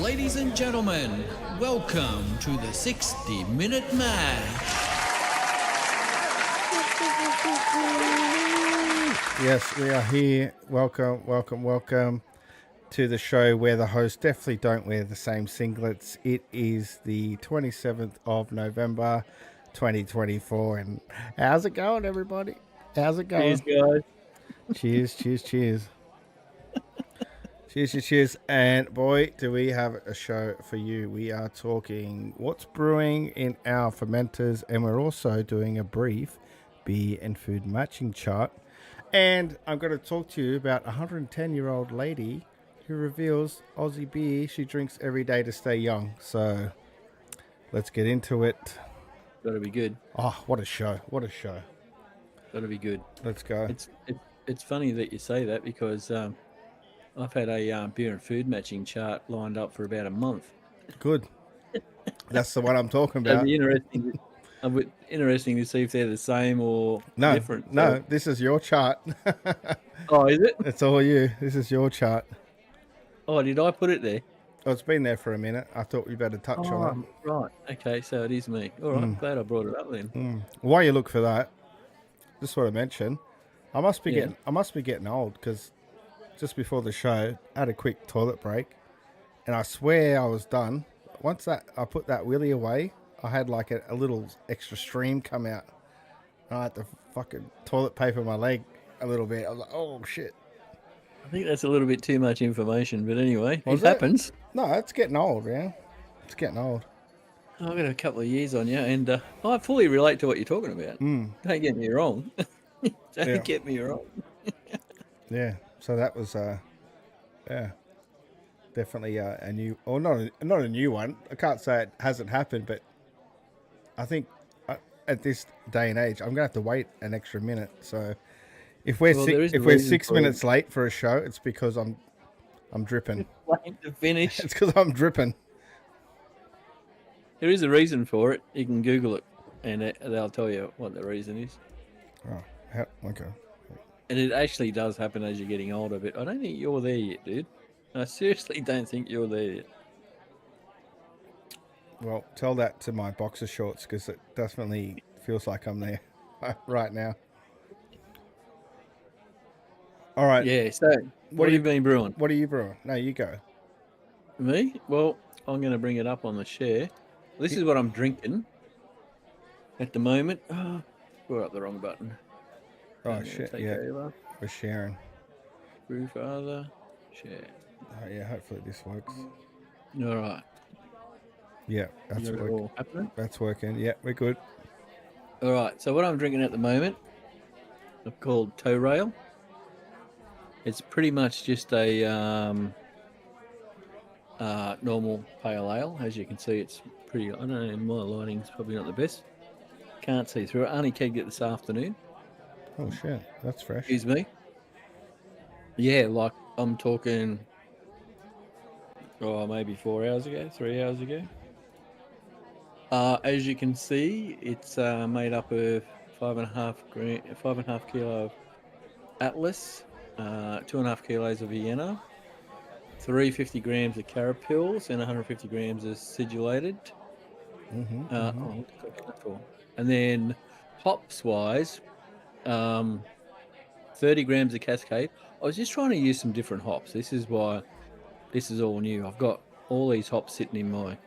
Ladies and gentlemen, welcome to the 60-Minute Mag. Yes, we are here. Welcome to the show where the hosts definitely don't wear the same singlets. It is the 27th of November, 2024. And how's it going, everybody? How's it going? Cheers, guys. Cheers. Cheers. And boy, do we have a show for you. We are talking what's brewing in our fermenters, and we're also doing a brief beer and food matching chart. And I'm going to talk to you about a 110-year-old lady who reveals Aussie beer she drinks every day to stay young. So let's get into it. Gotta be good. Oh, what a show. Gotta be good. Let's go. It's funny that you say that because I've had a beer and food matching chart lined up for about a month. Good. That's the one I'm talking about. It'd be interesting to see if they're the same or different. No, this is your chart. Oh, is it? It's all you. This is your chart. Oh, did I put it there? Oh, it's been there for a minute. I thought we better touch on it. Right. Okay, so it is me. All right, glad I brought it up then. While you look for that, just want to mention, I must be getting old because just before the show, I had a quick toilet break, and I swear I was done. Once I put that willy away, I had like a little extra stream come out. I had to fucking toilet paper my leg a little bit. I was like, oh shit. I think that's a little bit too much information, but anyway, Was it it? happens. No, it's getting old, man. It's getting old. I've got a couple of years on you, and I fully relate to what you're talking about. Don't get me wrong. Don't get me wrong. Yeah. So that was, definitely a new, or not a new one. I can't say it hasn't happened, but I think at this day and age, I'm gonna have to wait an extra minute. So if we're 6 minutes late for a show, it's because I'm dripping. Waiting to finish. It's because I'm dripping. There is a reason for it. You can Google it, and they'll tell you what the reason is. Oh, okay. And it actually does happen as you're getting older, but I don't think you're there yet, dude. I seriously don't think you're there yet. Well, tell that to my boxer shorts because it definitely feels like I'm there right now. All right. Yeah, so what have you been brewing? What are you brewing? No, you go. Me? Well, I'm going to bring it up on the share. This is what I'm drinking at the moment. Oh, we're up the wrong button. Oh, shit, yeah. We're sharing. Brewfather, share. Oh, yeah, hopefully this works. All right. Yeah, that's working. That's working. Yeah, we're good. All right, so what I'm drinking at the moment, I've called Toe Rail. It's pretty much just a normal pale ale. As you can see, it's pretty, I don't know, my lighting's probably not the best. Can't see through it. I only kegged it this afternoon. Oh, shit, that's fresh. Excuse me. Yeah, like I'm talking, maybe 4 hours ago, 3 hours ago. As you can see, it's made up of 5.5 kilo of Atlas, 2.5 kilos of Vienna, 350 grams of Carapils, and 150 grams of Sigillated. And then hops wise, 30 grams of Cascade. I was just trying to use some different hops. This is why this is all new. I've got all these hops sitting in my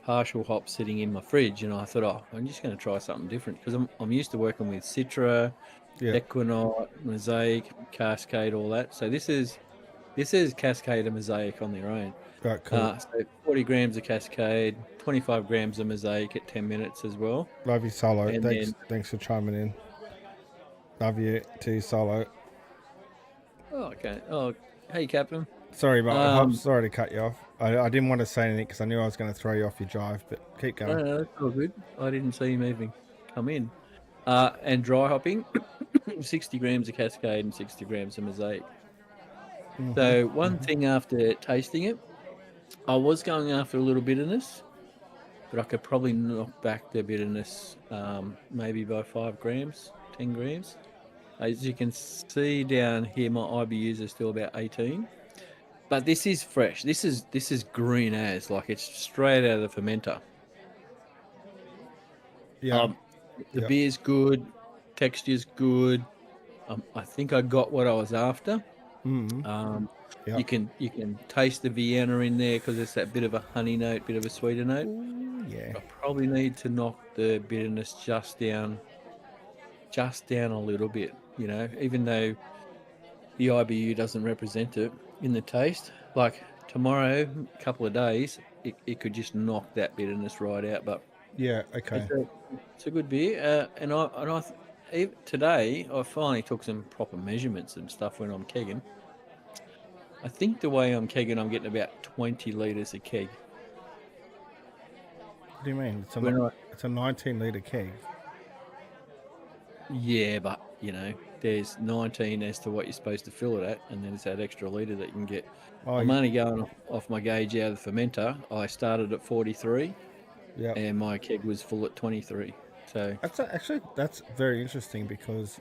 partial hops sitting in my fridge, and I thought, I'm just going to try something different because I'm used to working with Citra, Equinox, Mosaic, Cascade, all that. So this is Cascade and Mosaic on their own. Right, cool. So 40 grams of Cascade, 25 grams of Mosaic at 10 minutes as well. Love you, Solo. Thanks for chiming in. Love you too, Solo. Oh, okay. Oh, hey, Captain. Sorry, but I'm sorry to cut you off. I didn't want to say anything because I knew I was going to throw you off your drive, but keep going. No, that's all good. I didn't see him even come in. And dry hopping, 60 grams of Cascade and 60 grams of Mosaic. So one thing after tasting it, I was going after a little bitterness, but I could probably knock back the bitterness maybe by 5 grams, 10 grams. As you can see down here, my IBUs are still about 18. But this is fresh. This is green as, like it's straight out of the fermenter. Yeah. The Yep. beer's good, texture's good. I think I got what I was after. Yep. You can taste the Vienna in there because it's that bit of a honey note, bit of a sweeter note. Ooh, yeah. I probably need to knock the bitterness just down a little bit. You know, even though the IBU doesn't represent it in the taste. Like tomorrow, a couple of days, it could just knock that bitterness right out. But Yeah. Okay. it's a good beer. Today I finally took some proper measurements and stuff when I'm kegging. I think the way I'm kegging, I'm getting about 20 litres a keg. What do you mean? When I, It's a 19-liter keg. yeah, but you know, there's 19 as to what you're supposed to fill it at, and then it's that extra litre that you can get. Oh, I'm only going off my gauge out of the fermenter. I started at 43, yeah. and my keg was full at 23. So Actually that's very interesting because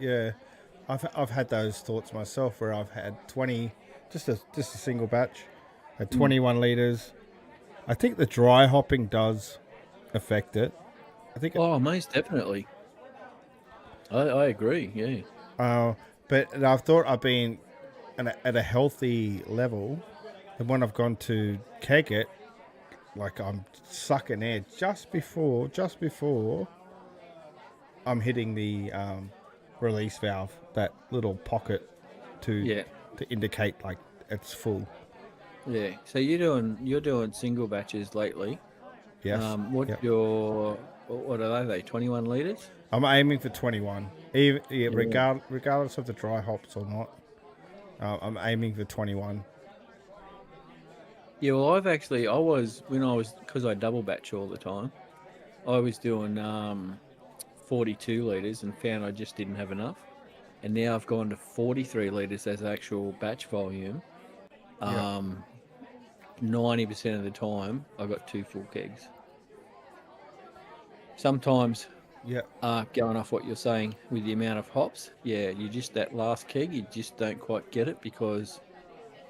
I've had those thoughts myself where I've had 20, just a single batch, at 21 liters. I think the dry hopping does affect it. I think. oh, most definitely. I agree. Yeah. But I've thought I've been at a healthy level, and when I've gone to keg it, like I'm sucking air just before I'm hitting the release valve, that little pocket to indicate like it's full. Yeah. So you're doing single batches lately. Yes. What are they? 21 litres? I'm aiming for 21. Regardless of the dry hops or not, I'm aiming for 21. Yeah. Well, because I double batch all the time. I was doing 42 litres and found I just didn't have enough. And now I've gone to 43 litres as actual batch volume. 90% of the time, I got 2 full kegs. Sometimes, going off what you're saying with the amount of hops, you just, that last keg, you just don't quite get it because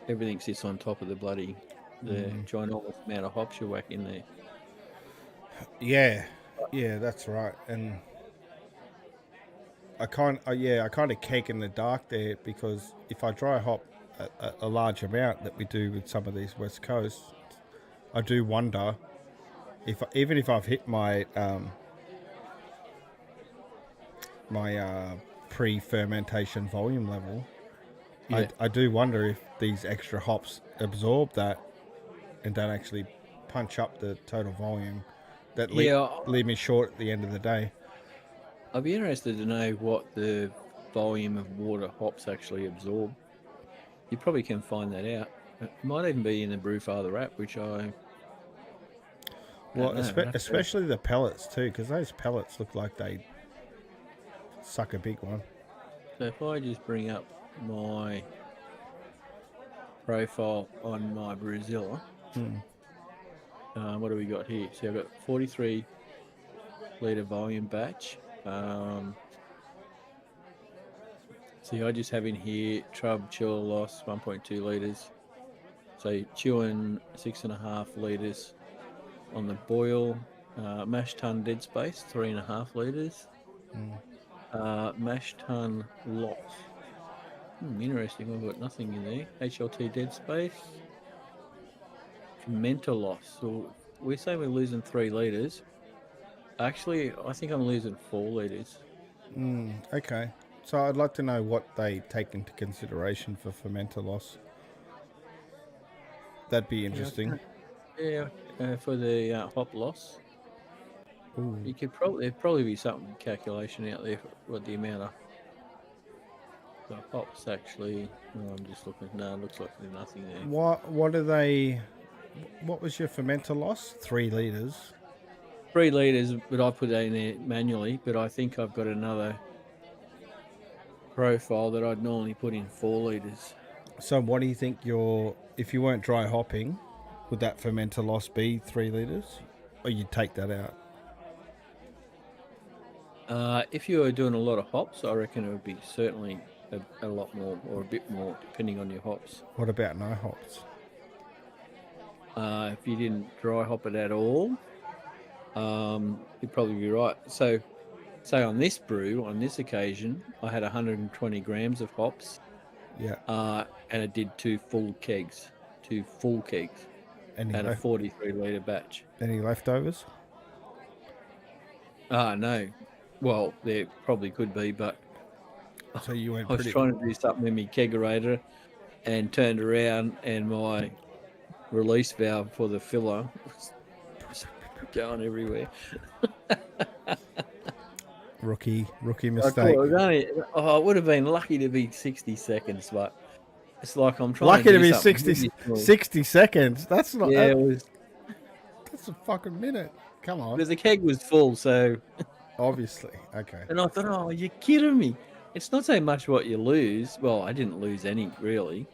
everything sits on top of the ginormous amount of hops you whack in there. Yeah, that's right. And I kind of cake in the dark there because if I dry hop a large amount that we do with some of these West Coast, I do wonder even if I've hit my pre-fermentation volume level, I do wonder if these extra hops absorb that and don't actually punch up the total volume that leave me short at the end of the day. I'd be interested to know what the volume of water hops actually absorb. You probably can find that out. It might even be in the Brewfather app, which I... Well, especially the pellets too, because those pellets look like they suck a big one. So if I just bring up my profile on my Brewzilla, what do we got here? So I've got 43 litre volume batch. See, I just have in here Trub chiller loss 1.2 litres. So chewing 6.5 litres on the boil. Mash tun dead space 3.5 litres. Mash tun loss. Interesting. I've got nothing in there. HLT dead space. Fermenter loss. So we say we're losing 3 litres. Actually, I think I'm losing 4 litres. Okay. So I'd like to know what they take into consideration for fermenter loss. That'd be interesting. Yeah, for the hop loss. Ooh. You could there'd probably be some calculation out there for what the amount of the hops actually. I'm just looking. No, it looks like there's nothing there. What are they? What was your fermenter loss? 3 litres. 3 litres, but I put that in there manually. But I think I've got another profile that I'd normally put in 4 litres. So what do you think if you weren't dry hopping, would that fermenter loss be 3 litres? Or you'd take that out? If you were doing a lot of hops, I reckon it would be certainly a lot more or a bit more, depending on your hops. What about no hops? if you didn't dry hop it at all, you'd probably be right. So, say on this brew, on this occasion, I had 120 grams of hops, Yeah. and it did two full kegs Any out of 43-litre batch. any leftovers? No. Well, there probably could be, but So you went I was pretty. trying to do something with my kegerator and turned around, and my release valve for the filler was going everywhere. Rookie I mistake. it would have been lucky to be 60 seconds, but it's like I'm trying Lucky to to do be something 60, really small. 60 seconds. That's not. Yeah, it was That's a fucking minute. Come on. because the keg was full, so. Obviously. Okay. And I thought, oh, you're kidding me. It's not so much what you lose. Well, I didn't lose any, really.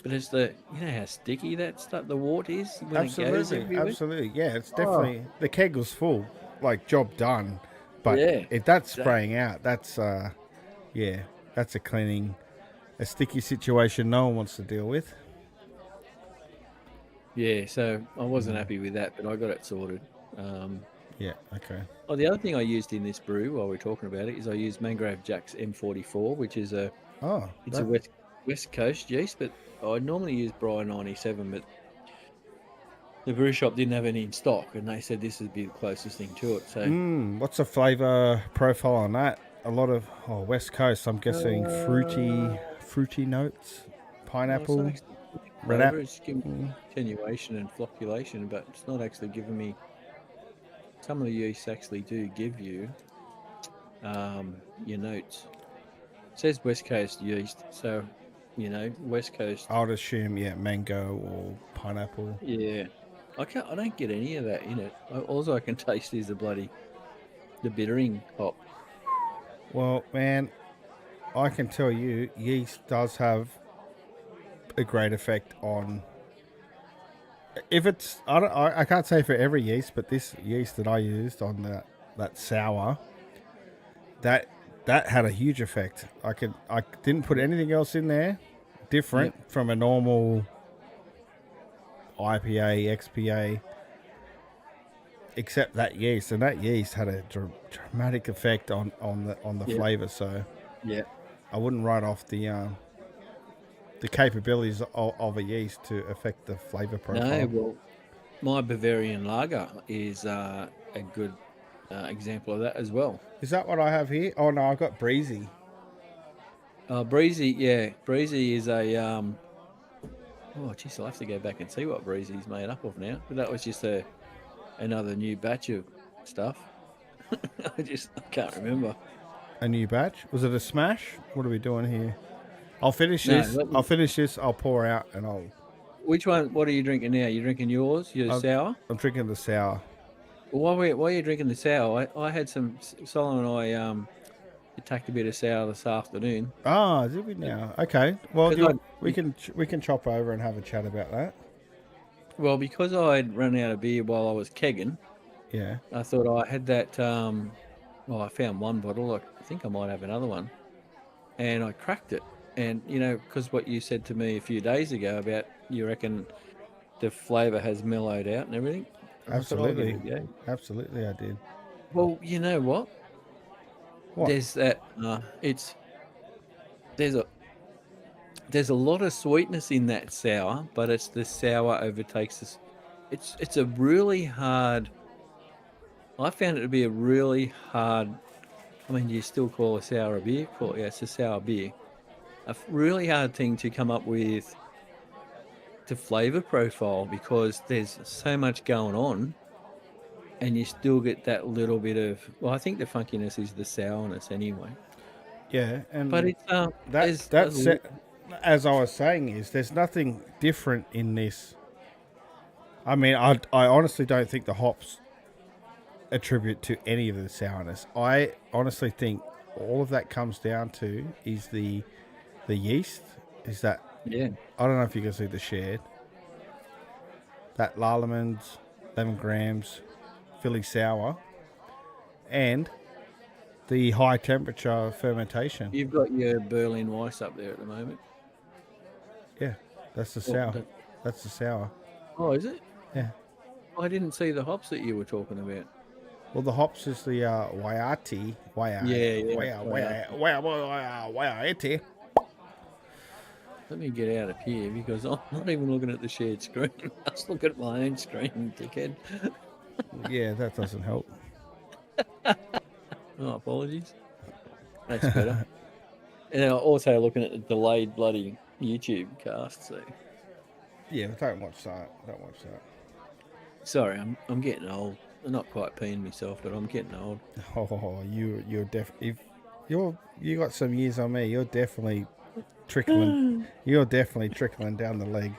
But it's you know how sticky that stuff, the wort is when it goes everywhere? Absolutely. Yeah, it's definitely the keg was full, like job done. But Yeah, if that's spraying out, that's that's a cleaning, a sticky situation no one wants to deal with. Yeah, so I wasn't happy with that, but I got it sorted. Yeah. Okay. Oh, the other thing I used in this brew while we're talking about it is I used Mangrove Jack's M44, which is a West Coast yeast, but I normally use Bry 97, but the brew shop didn't have any in stock, and they said this would be the closest thing to it. So, what's the flavour profile on that? A lot of West Coast. I'm guessing fruity notes, pineapple, red apple. It's giving me attenuation and flocculation, but it's not actually giving me. Some of the yeasts actually do give you your notes. It says West Coast yeast, so West Coast. I would assume mango or pineapple. Yeah, I don't get any of that in it. All I can taste is the bittering hop. Well, man, I can tell you, yeast does have a great effect on. If it's, I can't say for every yeast, but this yeast that I used on that sour, that had a huge effect. I didn't put anything else in there different from a normal IPA, XPA, except that yeast, and that yeast had a dramatic effect on the flavor. So I wouldn't write off the capabilities of a yeast to affect the flavor profile. No, well, my Bavarian lager is a good example of that as well. Is that what I have here? Oh no, I've got Breezy. Breezy, Breezy is a oh jeez, I'll have to go back and see what Breezy's made up of now. But that was just another new batch of stuff. I can't remember. A new batch? Was it a smash? What are we doing here? I'll finish this. I'll finish this. I'll pour out and I'll. Which one? What are you drinking now? You drinking yours? Your sour? I'm drinking the sour. Well, why are you drinking the sour? I had some. Solomon and I attacked a bit of sour this afternoon. Ah, did we now? Okay. Well, we can chop over and have a chat about that. Well, because I'd run out of beer while I was kegging. Yeah. I thought I had that. I found one bottle. I think I might have another one, and I cracked it. And, because what you said to me a few days ago about you reckon the flavour has mellowed out and everything. Absolutely. Absolutely, I did. Well, you know what? There's that. There's a lot of sweetness in that sour, but it's the sour overtakes this. It's a really hard. I found it to be a really hard. I mean, you still call a sour a beer? It's a sour beer. A really hard thing to come up with the flavour profile because there's so much going on and you still get that little bit of, I think the funkiness is the sourness anyway. Yeah, and but it's as I was saying, there's nothing different in this. I mean, I honestly don't think the hops attribute to any of the sourness. I honestly think all of that comes down to is the yeast. Is that I don't know if you can see the shade. That Lallemand, 11 grams, Philly sour, and the high temperature fermentation. You've got your Berlin Weiss up there at the moment. Yeah, that's the sour. That's the sour. Oh, is it? Yeah. I didn't see the hops that you were talking about. Well, the hops is the Waiati. Waiati. Let me get out of here because I'm not even looking at the shared screen. I was looking at my own screen, dickhead. Yeah, that doesn't help. Oh, apologies. That's better. And I'm also looking at the delayed bloody YouTube cast. So Yeah, don't watch that. Don't watch that. sorry, I'm getting old. I'm not quite peeing myself, but I'm getting old. Oh, you're if you got some years on me, you're definitely trickling. You're definitely trickling down the leg.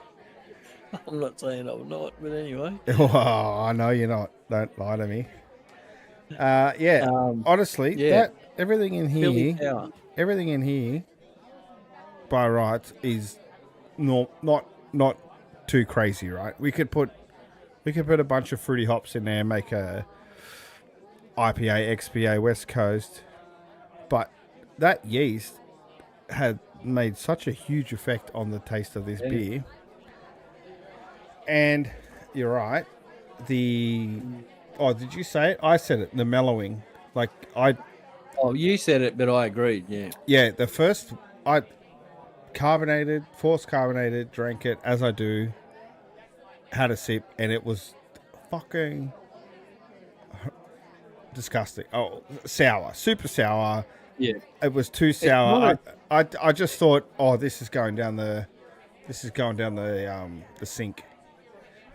I'm not saying I'm not, but anyway. Oh, I know you're not. Don't lie to me. Yeah, honestly, yeah. that everything in Philly here, Tower. everything in here, by rights, is not too crazy, right? We could put a bunch of fruity hops in there, and make a IPA, XPA, West Coast, but that yeast had made such a huge effect on the taste of this beer. And you're right. Did you say it? I said it. The mellowing, Oh, you said it, but I agreed. Yeah. Yeah, the first I forced carbonated, drank it as I do, had a sip, and it was fucking disgusting. Oh, sour, super sour. Yeah. It was too sour. I just thought, oh, this is going down the sink.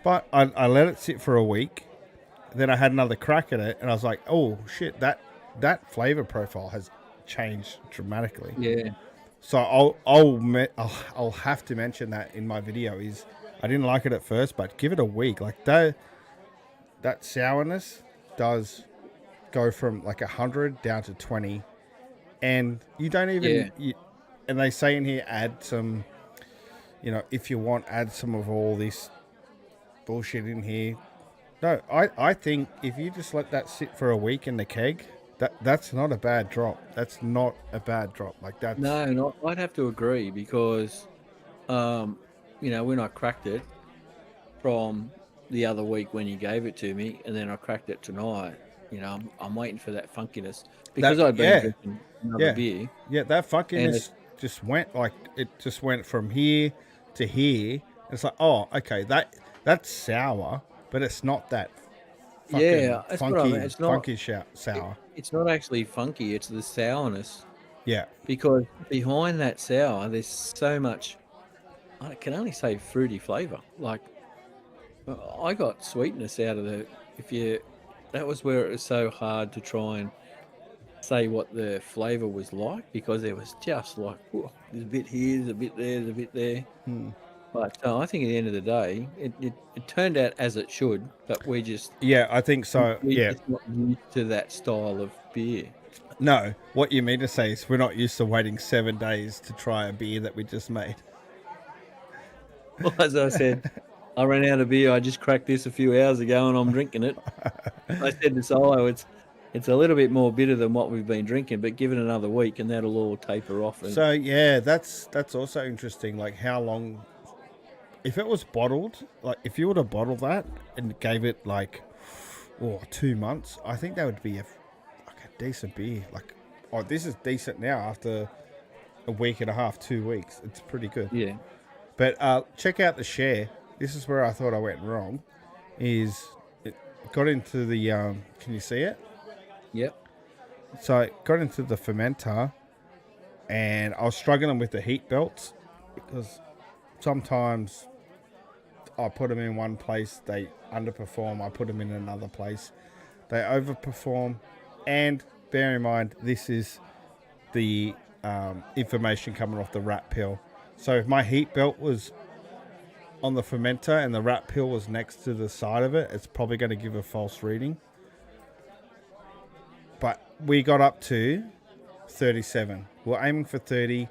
But I let it sit for a week. Then I had another crack at it, and I was like, oh shit, that flavor profile has changed dramatically. Yeah. So I'll have to mention that in my video. Is I didn't like it at first, but give it a week. Like that sourness does go from like 100 down to 20, and you don't even. And they say in here, add some. If you want, add some of all this bullshit in here. No, I think if you just let that sit for a week in the keg, that's not a bad drop. That's not a bad drop. Like that's No, I'd have to agree because, when I cracked it from the other week when you gave it to me, and then I cracked it tonight. I'm waiting for that funkiness because I've been drinking another beer. Yeah, that funkiness just went from here to here. It's like, oh, okay, that's sour, but it's not that That's funky, what I mean. It's not sour. It's not actually funky. It's the sourness. Yeah, Because behind that sour, there's so much. I can only say fruity flavor. Like I got sweetness out of the. That was where it was so hard to try and say what the flavor was like because it was just like, whoa, there's a bit here, there's a bit there, there's a bit there. But I think at the end of the day, it turned out as it should. But we just I think so. we're just not used to that style of beer. No, what you mean to say is we're not used to waiting 7 days to try a beer that we just made. Well, as I said, I ran out of beer. I just cracked this a few hours ago, and I'm drinking it. I said to Solo, it's a little bit more bitter than what we've been drinking, but give it another week, and that'll all taper off. So that's also interesting. Like how long, if it was bottled, like if you were to bottle that and gave it 2 months, I think that would be a decent beer. Like, oh, this is decent now after a week and a half, 2 weeks. It's pretty good. Yeah. But check out the share. This is where I thought I went wrong. Is it got into the can you see it? Yep. So it got into the fermenter, and I was struggling with the heat belts because sometimes I put them in one place, they underperform. I put them in another place, they overperform. And bear in mind, this is the information coming off the rat pill. So if my heat belt was on the fermenter and the rat pill was next to the side of it, it's probably going to give a false reading. But we got up to 37. We're aiming for 30.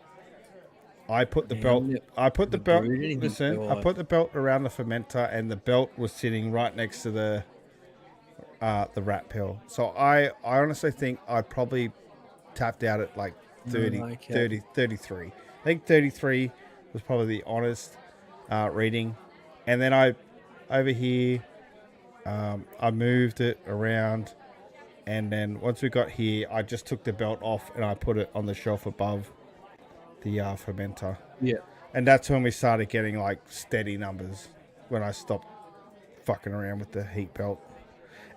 I put the belt. I put the belt. Listen, I put the belt around the fermenter, and the belt was sitting right next to the rat pill. So I honestly think I probably tapped out at like 30, 33. I think 33 was probably the honest reading. And then I over here. I moved it around, and then once we got here, I just took the belt off and I put it on the shelf above the fermenter. Yeah. And that's when we started getting like steady numbers, when I stopped fucking around with the heat belt.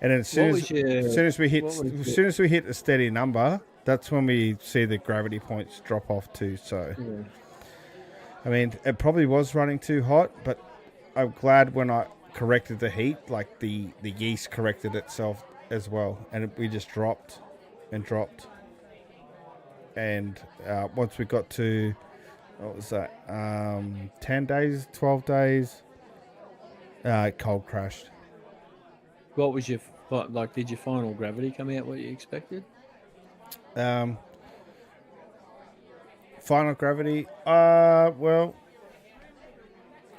And then as soon as we hit a steady number, that's when we see the gravity points drop off too. So, Yeah. I mean, it probably was running too hot, but I'm glad when I corrected the heat, like the yeast corrected itself as well, and we just dropped and dropped. And once we got to, what was that, 10 days, 12 days, it cold crashed. What was your like? Did your final gravity come out what you expected? Final gravity, well,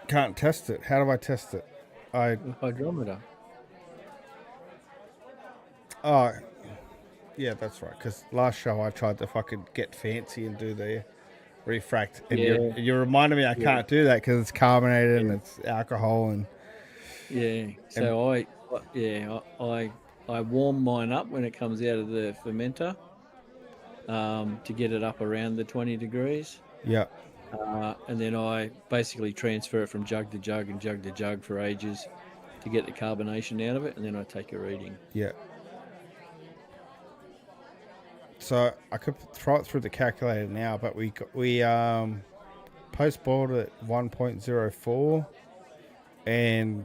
can't test it. How do I test it? The hydrometer. Oh, yeah, that's right. Because last show I tried to fucking get fancy and do the refract, and you reminded me I can't do that because it's carbonated and it's alcohol and. Yeah. So I warm mine up when it comes out of the fermenter, to get it up around the 20 degrees. Yeah. And then I basically transfer it from jug to jug and jug to jug for ages to get the carbonation out of it, and then I take a reading. Yeah. So I could throw it through the calculator now, but we post boiled at 1.04, and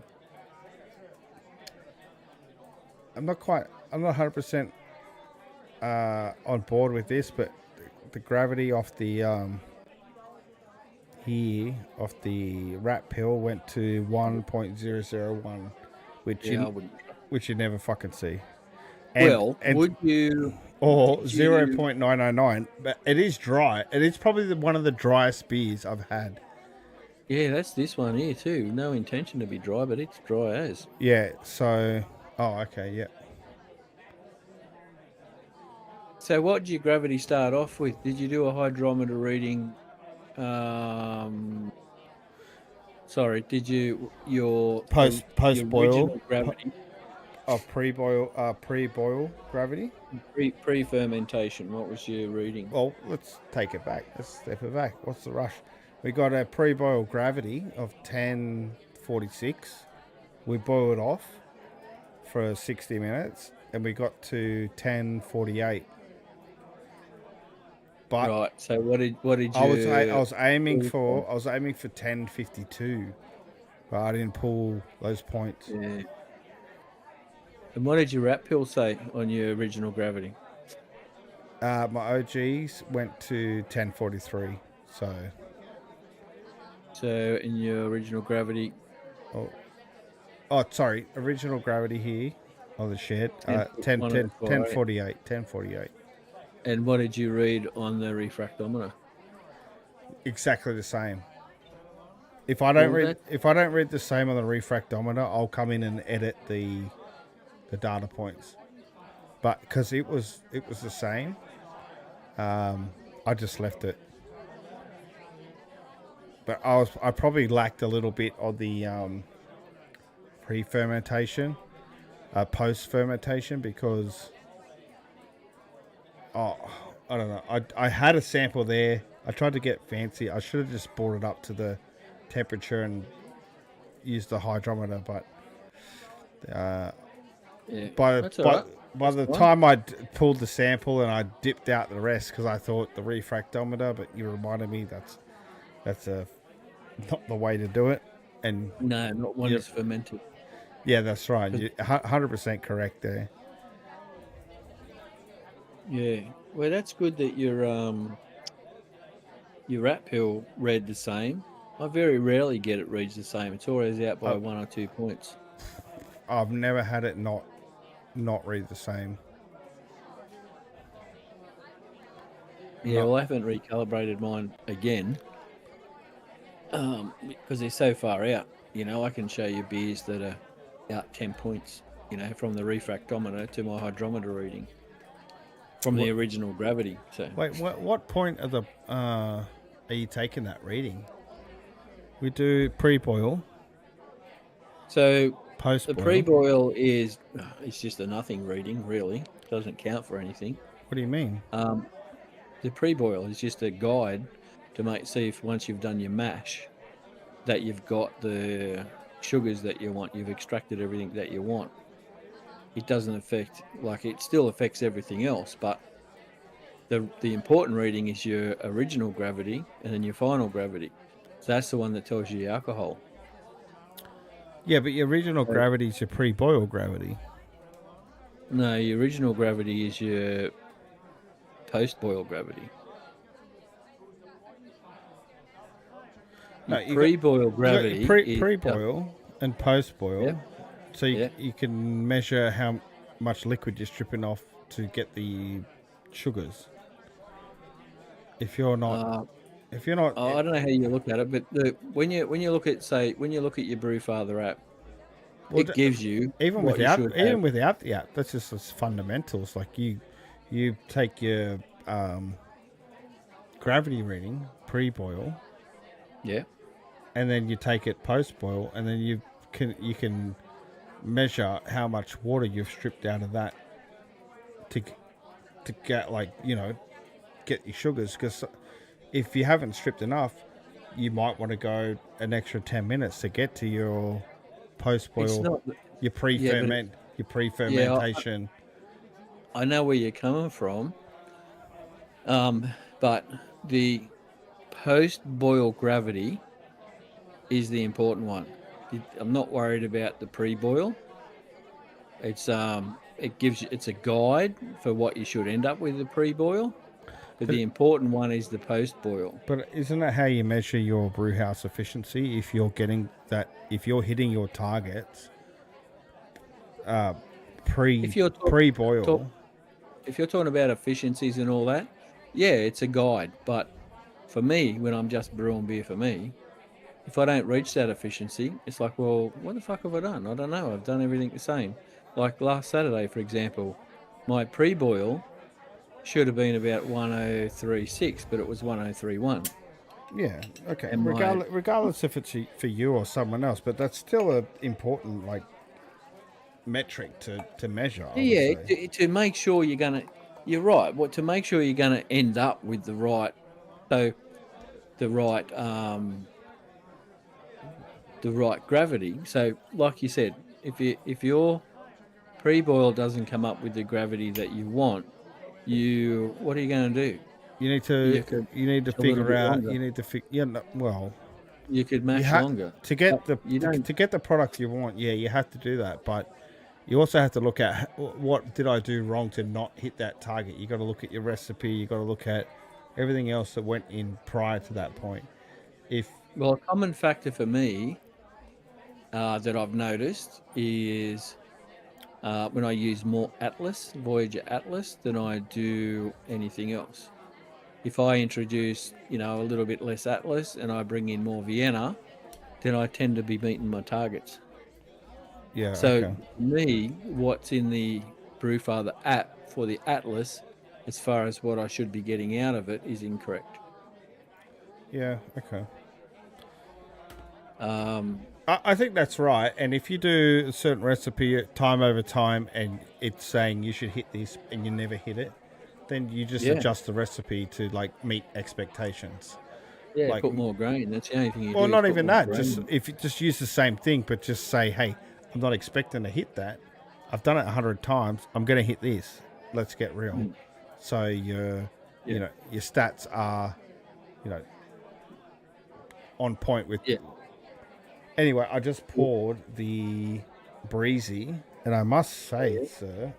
I'm not 100% on board with this, but the gravity off the off the rat pill went to 1.001, which you never fucking see. Would you? Or 0.909, but it is dry. It is probably one of the driest beers I've had. Yeah, that's this one here too. No intention to be dry, but it's dry as. Yeah, so... Oh, okay, yeah. So what did your gravity start off with? Did you do a hydrometer reading? Did you... Post-boil? Gravity? Pre-boil gravity? Pre-fermentation, what was your reading? Well, let's take it back. Let's step it back. What's the rush? We got a pre-boil gravity of 1046. We boiled off for 60 minutes, and we got to 1048. But right. So what did you? I was aiming for 1052, but I didn't pull those points. Yeah. And what did your rat pill say on your original gravity? My OGs went to 1043. So in your original gravity. Sorry, original gravity here on the shed. 1048. And what did you read on the refractometer? Exactly the same. If I don't read the same on the refractometer, I'll come in and edit the data points. But because it was the same, I just left it. But I probably lacked a little bit of the pre-fermentation, post-fermentation, because I don't know. I had a sample there. I tried to get fancy. I should have just brought it up to the temperature and used the hydrometer, but by the time I pulled the sample and I dipped out the rest because I thought the refractometer, but you reminded me that's not the way to do it. And no, not when it's fermented. Yeah, that's right. You're 100% correct there. Yeah, well, that's good that your rat pill read the same. I very rarely get it reads the same. It's always out by 1 or 2 points. I've never had it not read the same. Yeah, well, I haven't recalibrated mine again because they're so far out. You know, I can show you beers that are out 10 points, you know, from the refractometer to my hydrometer reading from the original gravity. So wait, what point of the are you taking that reading? We do pre-boil. So Post the boil. pre-boil is it's just a nothing reading, really. Doesn't count for anything. What do you mean? The pre-boil is just a guide to see if once you've done your mash, that you've got the sugars that you want. You've extracted everything that you want. It doesn't affect, it still affects everything else, but the important reading is your original gravity and then your final gravity. So that's the one that tells you your alcohol. Yeah, but your original gravity is your pre-boil gravity. No, your original gravity is your post-boil gravity. Your pre-boil gravity is pre-boil and post-boil. Yep. So you can measure how much liquid you're stripping off to get the sugars. If you're not, I don't know how you look at it, but when you look at your Brewfather app, it gives you even what without you should have. without the app. That's just as fundamentals. Like you take your gravity reading pre-boil, Yeah. and then you take it post-boil, and then you can measure how much water you've stripped out of that to get get your sugars. Because if you haven't stripped enough, you might want to go an extra 10 minutes to get to your post-boil, your pre-fermentation. Yeah, I know where you're coming from, but the post-boil gravity is the important one. I'm not worried about the pre-boil. It's it's a guide for what you should end up with the pre-boil, but the important one is the post-boil. But isn't that how you measure your brew house efficiency? If you're hitting your targets pre-boil. If you're talking about efficiencies and all that, yeah, it's a guide. But for me, when I'm just brewing beer for me, if I don't reach that efficiency, it's like, well, what the fuck have I done? I don't know. I've done everything the same. Like last Saturday, for example, my pre-boil should have been about 1036, but it was 1031. Yeah, okay. Regardless if it's for you or someone else, but that's still an important metric to measure. Yeah, to make sure you're right. What to make sure you're gonna end up with the right gravity. So, like you said, if your pre-boil doesn't come up with the gravity that you want, what are you going to do? You need to figure out. You need to figure. You could mash longer to get the product you want. Yeah, you have to do that, but you also have to look at what did I do wrong to not hit that target. You got to look at your recipe. You got to look at everything else that went in prior to that point. A common factor for me that I've noticed is when I use more Voyager Atlas than I do anything else. If I introduce, a little bit less Atlas and I bring in more Vienna, then I tend to be meeting my targets. Yeah. So for me, what's in the Brewfather app for the Atlas, as far as what I should be getting out of it, is incorrect. Yeah. Okay. I think that's right. And if you do a certain recipe time over time and it's saying you should hit this and you never hit it, then you just adjust the recipe to meet expectations. Yeah, put more grain. That's the only thing you do. Well, not even that. Just if you just use the same thing, but just say, hey, I'm not expecting to hit that. I've done it 100 times. I'm going to hit this. Let's get real. So your stats are, on point with. Yeah. Anyway, I just poured the Breezy, and I must say, sir,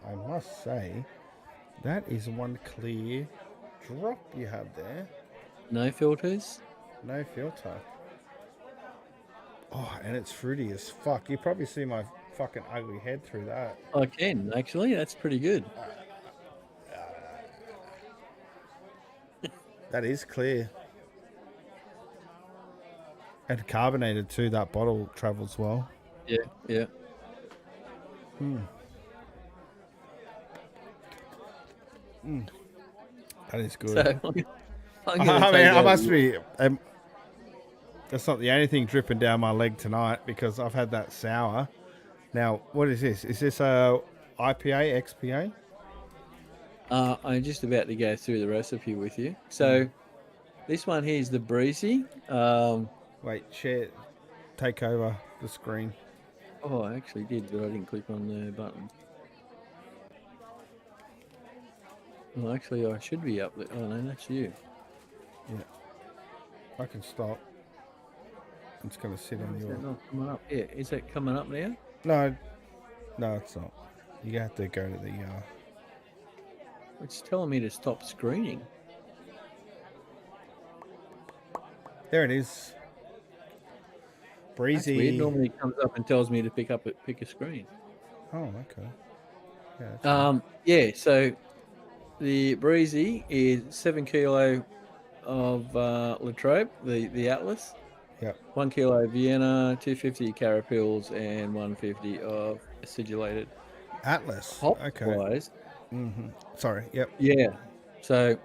that is one clear drop you have there. No filters? No filter. Oh, and it's fruity as fuck. You probably see my fucking ugly head through that. I can, actually. That's pretty good. That is clear. And carbonated too. That bottle travels well. Yeah. That is good. So, I must be. That's not the only thing dripping down my leg tonight because I've had that sour. Now, what is this? Is this a IPA, XPA? I'm just about to go through the recipe with you. So this one here is the Breezy. Wait, share, take over the screen. Oh, I actually did, but I didn't click on the button. Well, actually, I should be up there. Oh, no, that's you. Yeah. I can stop. It's going to sit on Is your... that not coming up? Yeah, is that coming up now? No, it's not. You have to go to the... It's telling me to stop screening. There it is. That's weird. Breezy. Normally it comes up and tells me to pick a screen. Oh, okay. Yeah, that's Yeah, so the Breezy is 7 kilo of Latrobe, the Atlas. Yep. 1 kilo Vienna, 250 Carapils, and 150 of acidulated. Atlas. Hop Okay. wise, Sorry. Yep. yeah. So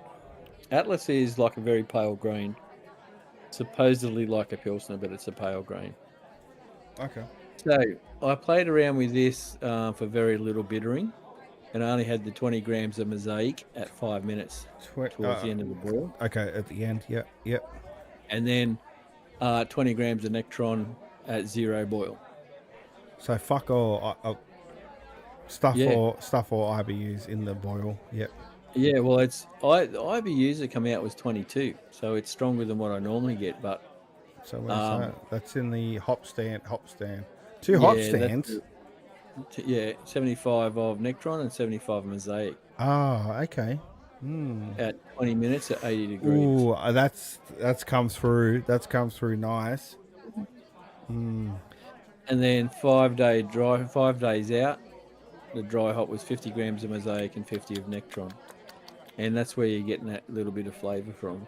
Atlas is like a very pale green, supposedly like a Pilsner, but it's a pale green. Okay. So I played around with this for very little bittering, and I only had the 20 grams of Mosaic at 5 minutes towards the end of the boil. Okay, at the end. Yep. Yep. And then 20 grams of Nectron at 0 boil. So fuck all stuff Yeah. or IBUs in the boil. Yep. Yeah, well, the IBUs that come out was 22, so it's stronger than what I normally get. But So where's that? That's in the hop stand. Two hop stands. 75 of Nectron and 75 of Mosaic Oh, okay. at 20 minutes at 80 degrees. Ooh, that's come through. That's come through nice. And then 5 days out, the dry hop was 50 grams of Mosaic and 50 of Nectron. And that's where you're getting that little bit of flavour from,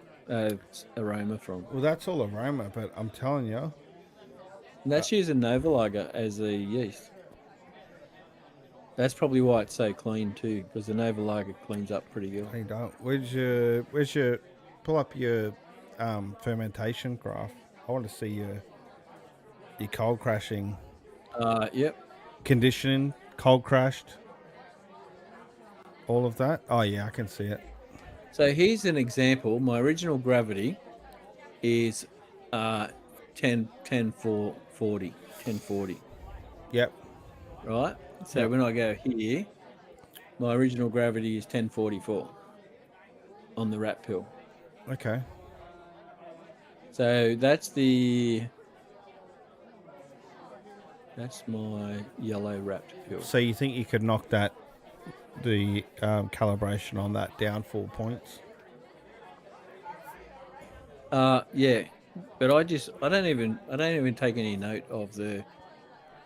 aroma from. Well, that's all aroma, but I'm telling you. And that's using Nova Lager as the yeast. That's probably why it's so clean too, because the Nova Lager cleans up pretty good. You don't. Where's your pull up your fermentation graph? I want to see your cold crashing. Yep. Conditioning, cold crashed. All of that. Oh yeah, I can see it. So here's an example. My original gravity is 1040. Yep. Right? So when I go here, my original gravity is 1044 on the rat pill. Okay. So that's my yellow wrapped pill. So you think you could knock the calibration on that down 4 points? Yeah, but I don't even take any note of the.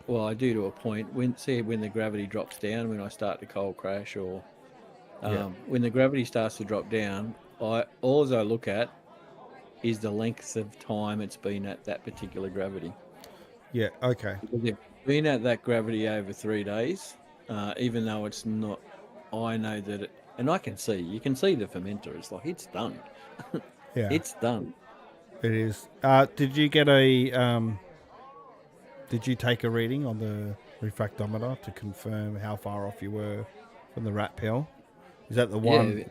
Well, I do to a point. When the gravity drops down, when I start to cold crash, or when the gravity starts to drop down, all I look at is the length of time it's been at that particular gravity. Yeah. Okay. Because if it's been at that gravity over 3 days, even though it's not, I know that it, and I can see. You can see the fermenter. It's like it's done. Yeah. It's done. It is. Did you get Did you take a reading on the refractometer to confirm how far off you were from the rat pill? Is that the one? Yeah,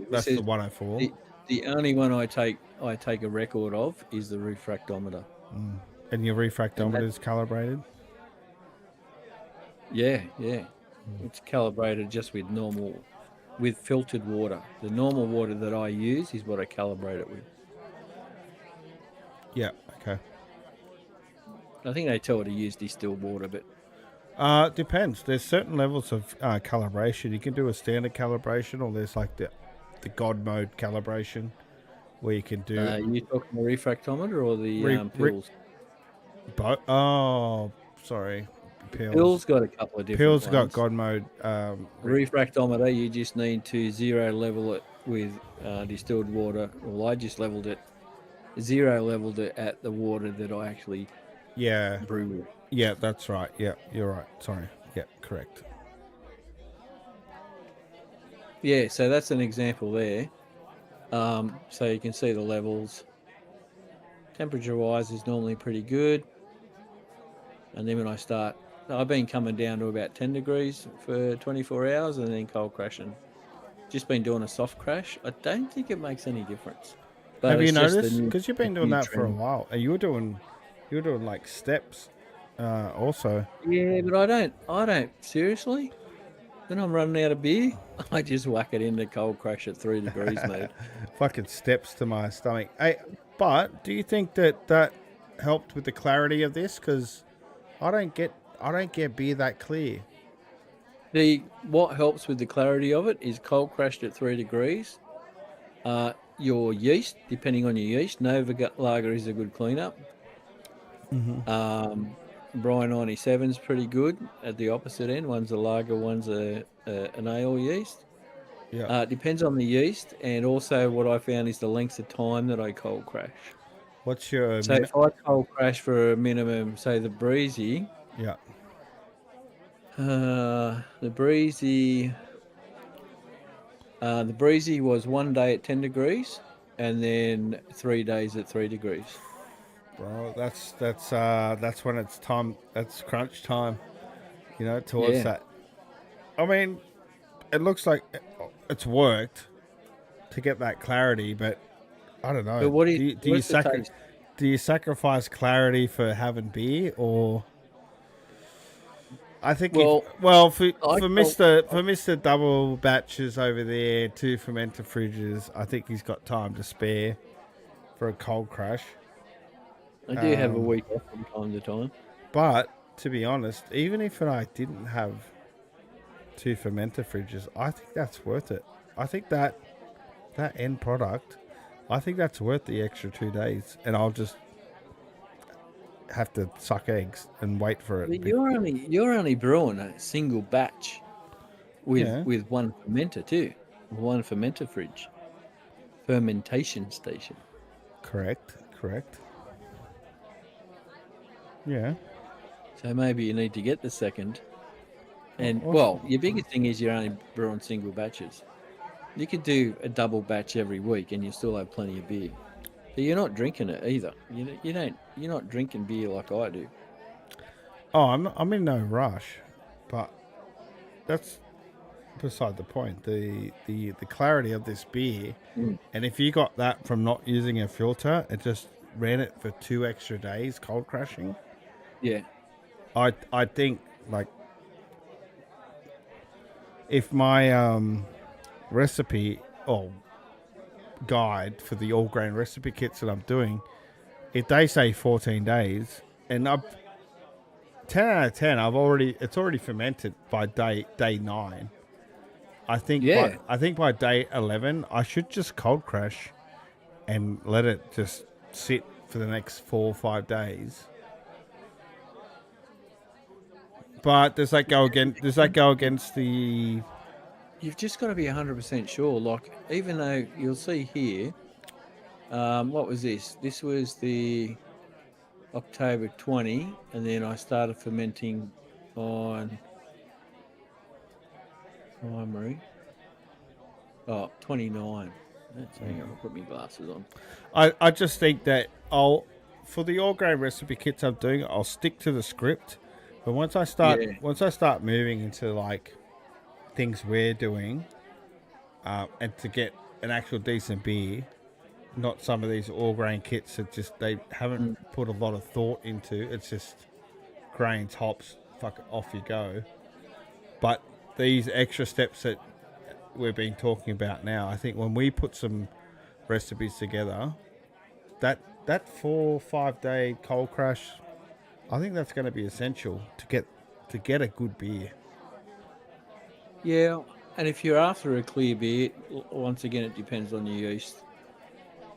that's the 104. The only one I take a record of is the refractometer. And your refractometer is calibrated? Yeah. It's calibrated just with filtered water. The normal water that I use is what I calibrate it with. Yeah, okay. I think they tell her to use distilled water, but depends. There's certain levels of calibration. You can do a standard calibration, or there's like the God mode calibration, where you can do. You talking the refractometer or the pills? Sorry, pills. Pills got a couple of different. Pills ones. got God mode. Refractometer, you just need to zero level it with distilled water. Well, I just leveled it, leveled it at the water that I actually brew with. Yeah, that's right. Yeah, you're right. Sorry. Yeah, correct. Yeah, so that's an example there. So you can see the levels. temperature-wise is normally pretty good. And then when I start, I've been coming down to about 10 degrees for 24 hours and then cold crashing. Just been doing a soft crash. I don't think it makes any difference. But Have you it's just noticed? Because you've been doing new that for a trend. while. And you were doing like steps, also. Yeah, but I don't, seriously? When I'm running out of beer, I just whack it into cold crash at 3 degrees, mate. Fucking steps to my stomach. Hey, but do you think that helped with the clarity of this? Because I don't get beer that clear. What helps with the clarity of it is cold crashed at 3 degrees. Your yeast, depending on your yeast, Nova Lager is a good cleanup. Brian 97 is pretty good at the opposite end. One's a lager, one's an ale yeast. Yeah. It depends on the yeast, and also what I found is the length of time that I cold crash. What's your So if I cold crash for a minimum, say the breezy, yeah. the breezy was 1 day at 10 degrees, and then 3 days at 3 degrees. Bro, that's when it's time. That's crunch time. You know, towards that. I mean, it looks like it's worked to get that clarity, but I don't know. But what do you sacrifice clarity for having beer, or I think for Mr. Double Batches over there, 2 fermenter fridges, I think he's got time to spare for a cold crash. I do have a week off from time to time. But to be honest, even if I didn't have 2 fermenter fridges, I think that's worth it. I think that end product, I think that's worth the extra 2 days, and I'll just have to suck eggs and wait for it. But you're only brewing a single batch with one fermenter too, one fermenter fridge, fermentation station. Correct. Yeah. So maybe you need to get the second. And well, your biggest thing is you're only brewing single batches. You could do a double batch every week, and you still have plenty of beer. But you're not drinking it either. You're not drinking beer like I do. Oh, I'm in no rush, but that's beside the point. The clarity of this beer, and if you got that from not using a filter, it just ran it for 2 extra days cold crashing. Yeah. I think, like, if my recipe or guide for the all grain recipe kits that I'm doing, if they say 14 days, and I've 10 out of 10, it's already fermented by day 9. I think by day 11, I should just cold crash and let it just sit for the next 4 or 5 days. But does that go against the? You've just got to be 100% sure. Like, even though you'll see here, what was this? This was the October 20, and then I started fermenting on primary. 29. Hang on, I'll put my glasses on. I just think that for the all grain recipe kits I'm doing, I'll stick to the script. But once I start moving into like things we're doing, and to get an actual decent beer, not some of these all grain kits that just they haven't put a lot of thought into. It's just grains, hops, fuck it, off you go. But these extra steps that we've been talking about now, I think when we put some recipes together, that 4 or 5 day cold crash, I think that's going to be essential to get a good beer. Yeah, and if you're after a clear beer, once again, it depends on your yeast.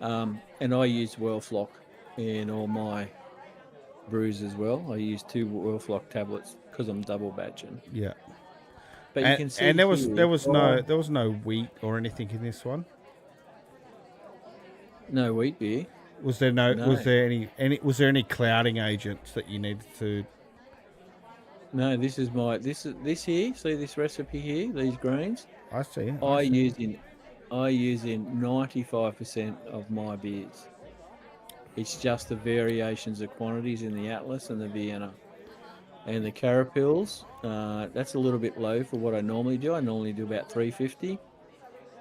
And I use Wellflock in all my brews as well. I use 2 Wellflock tablets because I'm double batching. Yeah. But you can see, and there was no wheat or anything in this one. No wheat beer. Was there was there any clouding agents that you needed to? No, this here. See this recipe here, these grains. I see. I use in 95% of my beers. It's just the variations of quantities in the Atlas and the Vienna. And the Carapils, that's a little bit low for what I normally do. I normally do about 350.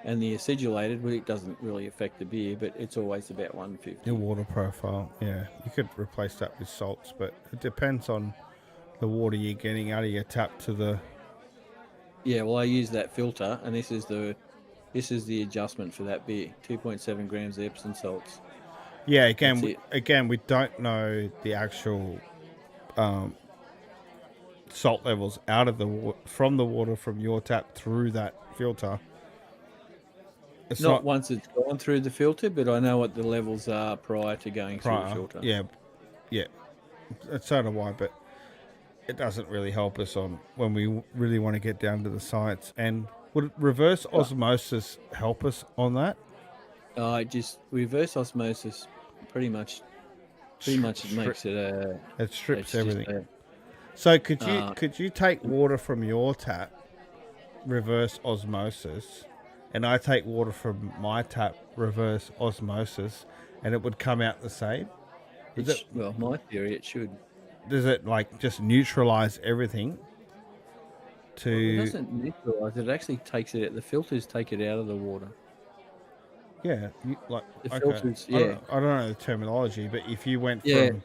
And the acidulated, well, it doesn't really affect the beer, but it's always about 150. Your water profile, yeah. You could replace that with salts, but it depends on the water you're getting out of your tap to the... Yeah, well, I use that filter, and this is the adjustment for that beer. 2.7 grams of Epsom salts. Yeah, That's again, we don't know the actual salt levels out of from the water from your tap through that filter. It's not once it's gone through the filter, but I know what the levels are prior to going through the filter. Yeah. So do I, but it doesn't really help us on when we really want to get down to the science. And would reverse osmosis help us on that? Just reverse osmosis pretty much makes it it strips everything. So could you take water from your tap, reverse osmosis, and I take water from my tap, reverse osmosis, and it would come out the same? Well, my theory, it should. Does it like just neutralize everything? It doesn't neutralize. It actually takes it. The filters take it out of the water. Yeah, the filters. Yeah, I don't know the terminology, but if you went from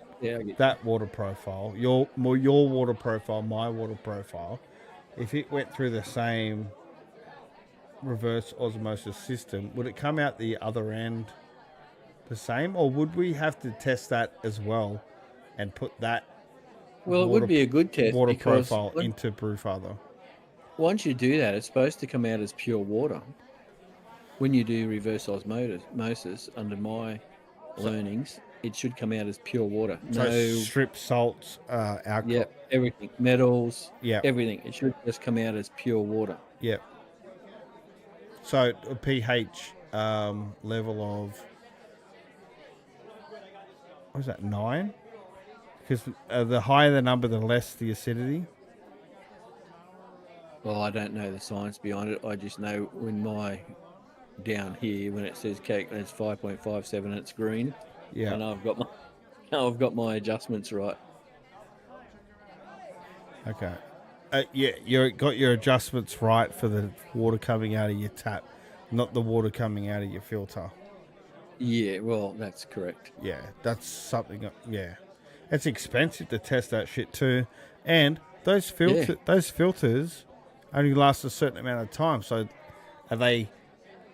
that water profile, your water profile, my water profile, if it went through the same reverse osmosis system, would it come out the other end the same, or would we have to test that as well and put that? Well, it would be a good test. Water profile into Brewfather. Once you do that, it's supposed to come out as pure water. When you do reverse osmosis, under my learnings, it should come out as pure water. So strip salts, alcohol. Yep, everything, metals, yep. Everything. It should just come out as pure water. Yep. So a pH level of, what is that, 9? Because the higher the number, the less the acidity. Well, I don't know the science behind it. I just know down here when it says cake, it's 5.57 and it's green. Yeah. And I've got my adjustments right. Okay. You got your adjustments right for the water coming out of your tap, not the water coming out of your filter. Yeah, well, that's correct. Yeah, that's something. Yeah, it's expensive to test that shit too, and those filters only last a certain amount of time. So, are they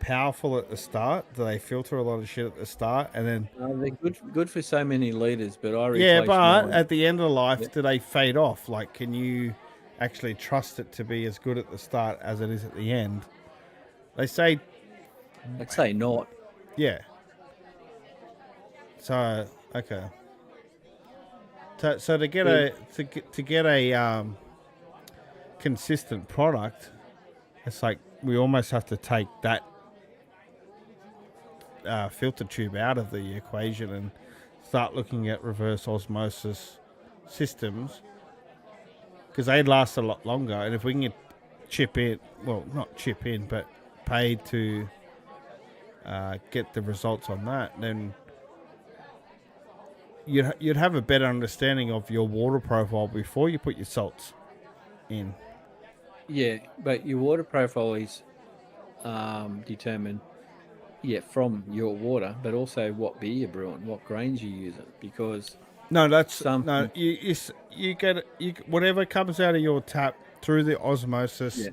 powerful at the start? Do they filter a lot of shit at the start, and then they're good for so many liters? But but at the end of life, do they fade off? Like, can you actually trust it to be as good at the start as it is at the end? They say, I'd say not. Yeah. So okay. So to get a consistent product, it's like we almost have to take that filter tube out of the equation and start looking at reverse osmosis systems, because they last a lot longer. And if we can not chip in, but pay to get the results on that, then you'd have a better understanding of your water profile before you put your salts in. Yeah, but your water profile is determined, from your water, but also what beer you're brewing, what grains you're using. Because you get whatever comes out of your tap through the osmosis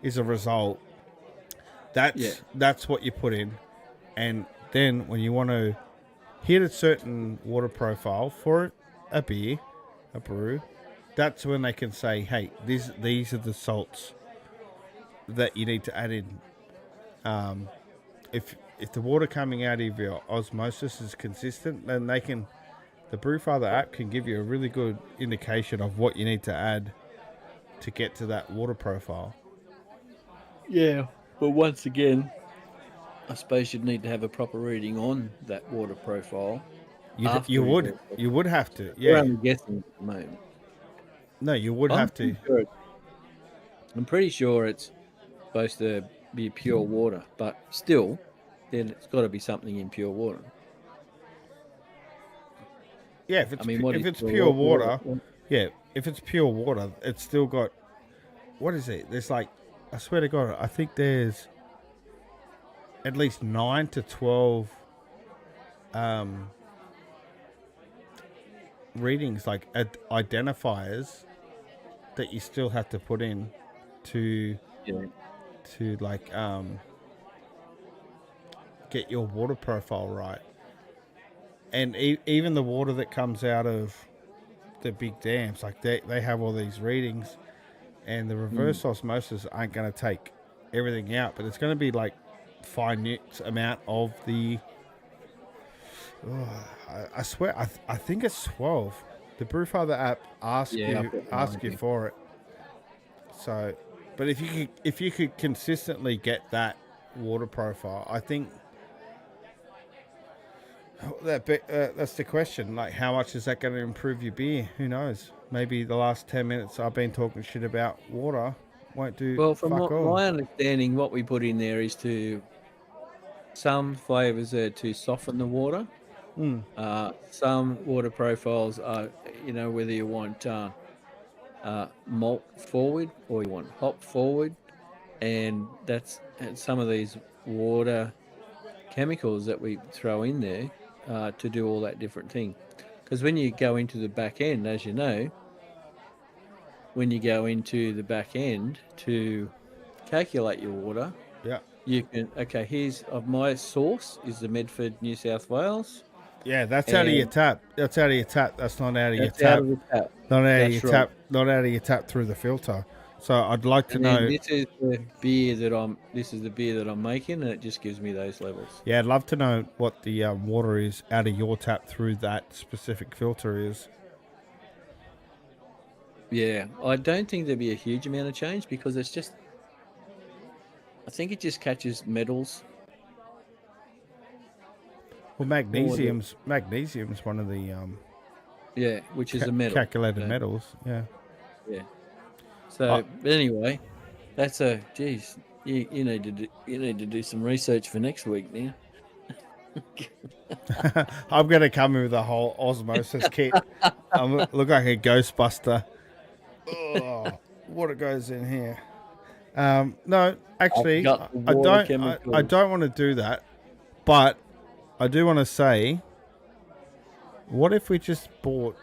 is a result. That's what you put in, and then when you want to hit a certain water profile for a beer, a brew, that's when they can say, hey, these are the salts that you need to add in. If the water coming out of your osmosis is consistent, then the Brewfather app can give you a really good indication of what you need to add to get to that water profile. Yeah, but once again, I suppose you'd need to have a proper reading on that water profile. You would have to. Yeah, I'm guessing at the moment. No, you would have to. I'm pretty sure it's supposed to be pure water, but still, then it's got to be something in pure water. Yeah, if I mean, what if is it's pure pure water? water, yeah, if it's pure water, it's still got, what is it? There's like, I swear to God, I think there's at least 9 to 12 readings, like identifiers that you still have to put in to Yeah. like get your water profile right. And even the water that comes out of the big dams, like they have all these readings, and the reverse osmosis aren't going to take everything out, but it's going to be like finite amount of the. I swear, I think it's 12. The Brewfather app asks Yeah, I've got no you idea. for it. So, but if you could consistently get that water profile, I think that's the question. Like, how much is that going to improve your beer? Who knows? Maybe the last 10 minutes I've been talking shit about water won't do Well, from fuck all. my understanding, what we put in there is some flavors are to soften the water. Some water profiles are, whether you want malt forward or you want hop forward, and some of these water chemicals that we throw in there to do all that different thing. Because when you go into the back end, as you know, when you go into the back end to calculate your water, Yeah. you can, here's of my source is the Medford, New South Wales. Yeah, that's out of your And tap. That's out of your tap. That's not out of your that's out tap. of the tap. Not out of That's your right. tap. Not out of your tap through the filter. So I'd like to And then know. this is the beer that I'm making, and it just gives me those levels. Yeah, I'd love to know what the water is out of your tap through that specific filter is. Yeah, I don't think there'd be a huge amount of change because I think it just catches metals. Well, magnesium's one of the Yeah, which is a metal. calculated so, metals. Yeah. Yeah. So, but anyway, that's geez, you need to do some research for next week now. I'm gonna come in with a whole osmosis kit. I look like a Ghostbuster. Oh, water goes in here. No, actually, Got the I water don't. chemicals. I don't want to do that, but I do want to say, what if we just bought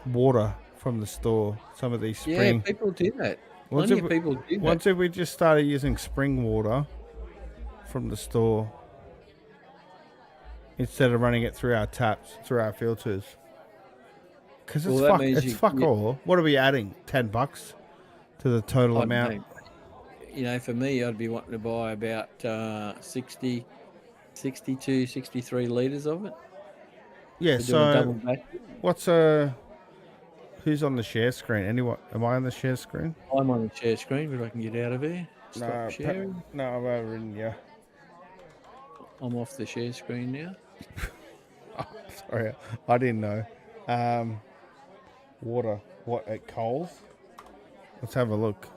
water from the store? Some of these spring. Yeah, people do that. Once Plenty of people do that. Once if we just started using spring water from the store instead of running it through our taps, through our filters. Because it's fuck all. What are we adding? $10 to the total amount? For me, I'd be wanting to buy about 62, 63 litres of it. Yeah, so what's who's on the share screen? Anyone? Am I on the share screen? I'm on the share screen, but I can get out of here. Stop sharing. No, I'm over in you. I'm off the share screen now. Oh, sorry, I didn't know. Water. What, at Coles? Let's have a look.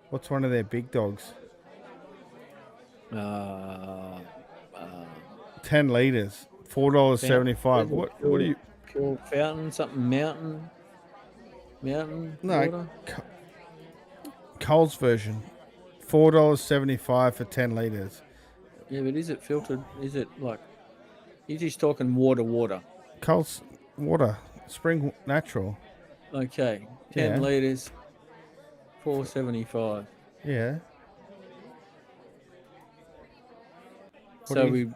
What's one of their big dogs? 10 litres. $4.75. What do you... Pure fountain, something mountain water? Coles version. $4.75 for 10 litres. Yeah, but is it filtered? Is it like... You're just talking water. Coles water. Spring natural. Okay. 10 litres. $4.75. Yeah. So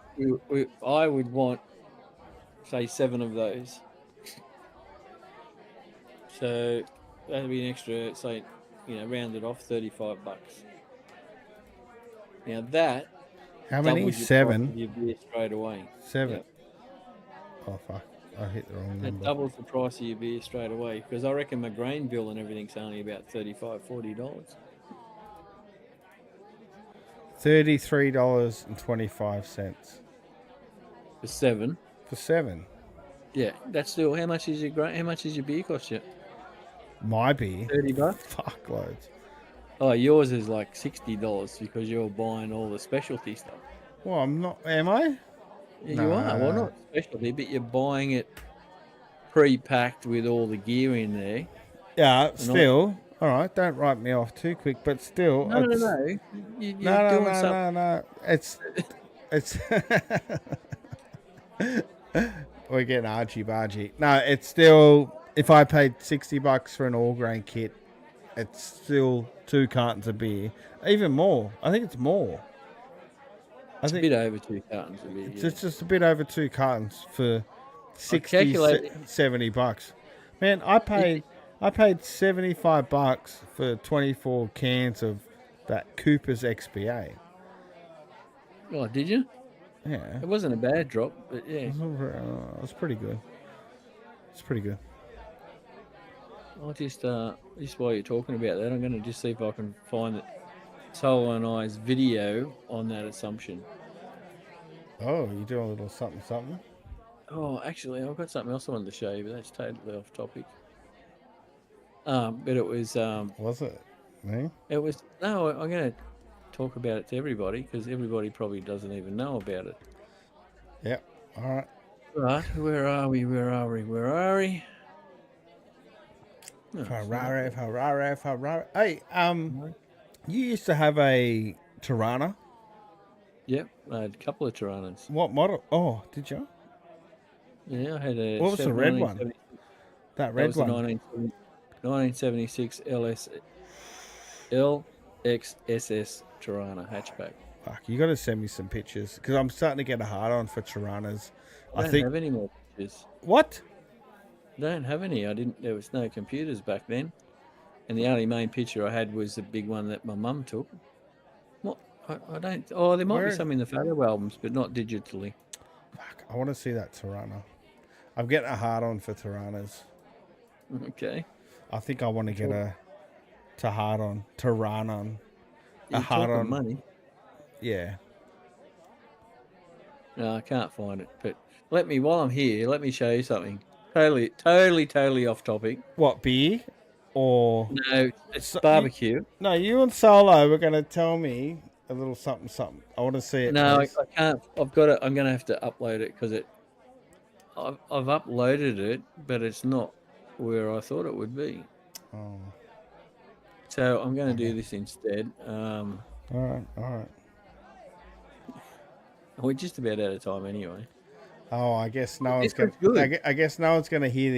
I would want, say, 7 of those. So that'd be an extra, say, rounded off $35. Now that. How many? 7. Your beer straight away. 7. Yep. Oh fuck! I hit the wrong number. That doubles the price of your beer straight away because I reckon my grain bill and everything's only about $35-40. $33.25 For 7. for 7. Yeah, that's still how much is your beer cost you? My beer, $30. fuck loads. Oh, yours is like $60 because you're buying all the specialty stuff. Well, I'm not. Am I? Yeah, you are. Well, Nah. not specialty, but you're buying it pre-packed with all the gear in there. Yeah. And all. Still. All right. Don't write me off too quick. But still, No, no, it's no. You're no, no, doing no, something. no, no. It's. We're getting argy bargy. No, it's still. If I paid $60 for an all grain kit, it's still 2 cartons of beer. Even more. I think it's more. I It's a think bit over 2 cartons of beer. it's just a bit over 2 cartons for I 60, calculated. $70. Man, I paid $75 for 24 cans of that Cooper's XBA. Oh, did you? Yeah, It wasn't a bad drop, but yeah. it's pretty good. It's pretty good. I'll just while you're talking about that, I'm going to just see if I can find it. Solo and I's video on that assumption. Oh, you do a little something, something. Oh, actually, I've got something else I wanted to show you, but that's totally off topic. But it was Was it? Me? it was no. I'm going to talk about it to everybody because everybody probably doesn't even know about it. Yep. All right. Right, where are we? Where are we? Where are we? No, it's not Ferrari, there. Ferrari, Ferrari. Hey, No. you used to have a Tirana. Yep, I had a couple of Tiranas. What model? Oh, did you? Yeah, I had a. What was the red one? 1970 That That red was the one. 1976 LXSS Tirana hatchback. Fuck, you got to send me some pictures because I'm starting to get a hard on for Tiranas. I don't have any more pictures. What? Don't have any. I didn't. There was no computers back then, and the only main picture I had was the big one that my mum took. What? I don't. Oh, there might Where- be some in the photo albums, but not digitally. Fuck, I want to see that Tirana. I'm getting a hard on for Tiranas. Okay. I think I want to get a hard on Tirana. You're hard talking on. money. Yeah. No, I can't find it. But while I'm here, let me show you something. Totally off topic. What, beer or No, it's So- barbecue. no? You and Solo were going to tell me a little something, something. I want to see it. No, I please. can't. I've got it. I'm going to have to upload it because I've uploaded it, but it's not where I thought it would be. Oh. So I'm going to do this instead. All right. We're just about out of time anyway. Oh, I guess no one's This going. looks good. I guess no one's going to hear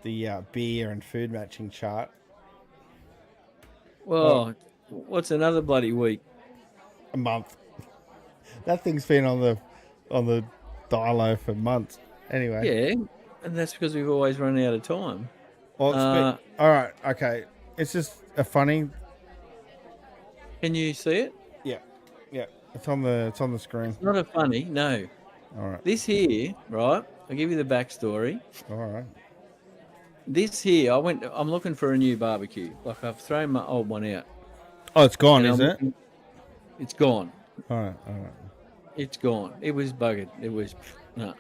the beer and food matching chart. Well, what's another bloody week? A month. That thing's been on the dialo for months. Anyway. Yeah, and that's because we've always run out of time. Well, all right. Okay. It's just a funny. Can you see it? Yeah. It's on the screen. Not a funny. No. All right. This here, right? I'll give you the backstory. All right. This here, I'm looking for a new barbecue. Like I've thrown my old one out. Oh, it's gone, and is I'm it? looking- It's gone. All right. It's gone. It was buggered. It was no.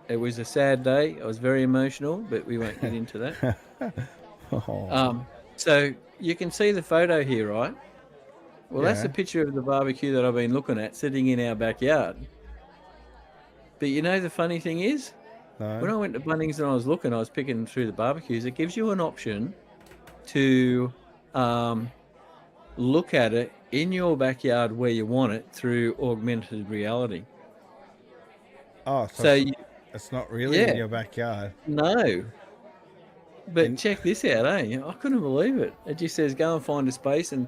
It was a sad day. I was very emotional, but we won't get into that. Oh. So you can see the photo here, right? Well, that's Yeah. a picture of the barbecue that I've been looking at sitting in our backyard. But you know the funny thing is, when No. I went to Bunnings and I was looking, I was picking through the barbecues. It gives you an option to look at it in your backyard where you want it through augmented reality. Oh, So it's not really in yeah. your backyard. no. But And- check this out, eh? I couldn't believe it. It just says go and find a space and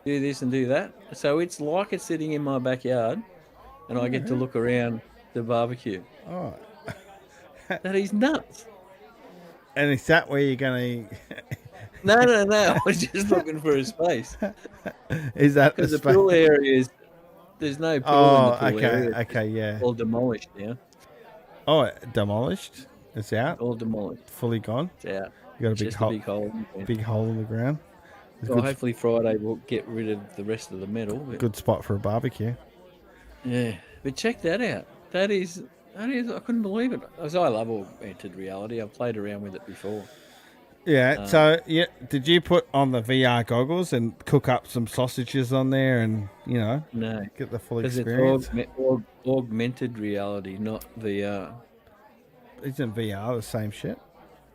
do this and do that. So it's like it's sitting in my backyard and I get to look around the barbecue. Oh. That is nuts. And is that where you're going to... No. I was just looking for a space. Is that Because the space? pool area is... There's no pool Oh, in the pool okay, area. okay, yeah. All demolished now. Oh, demolished? It's out? All demolished. Fully gone? It's out. You got a big Just hole, a big hole. in the big hole in the ground? It's a Well, good, hopefully Friday we'll get rid of the rest of the metal. But, good spot for a barbecue. yeah, but check that out. That is, I couldn't believe it. As I love augmented reality. I've played around with it before. Yeah. So, yeah, did you put on the VR goggles and cook up some sausages on there and, No, get the full because it's experience? augmented reality, not VR. Isn't VR the same shit?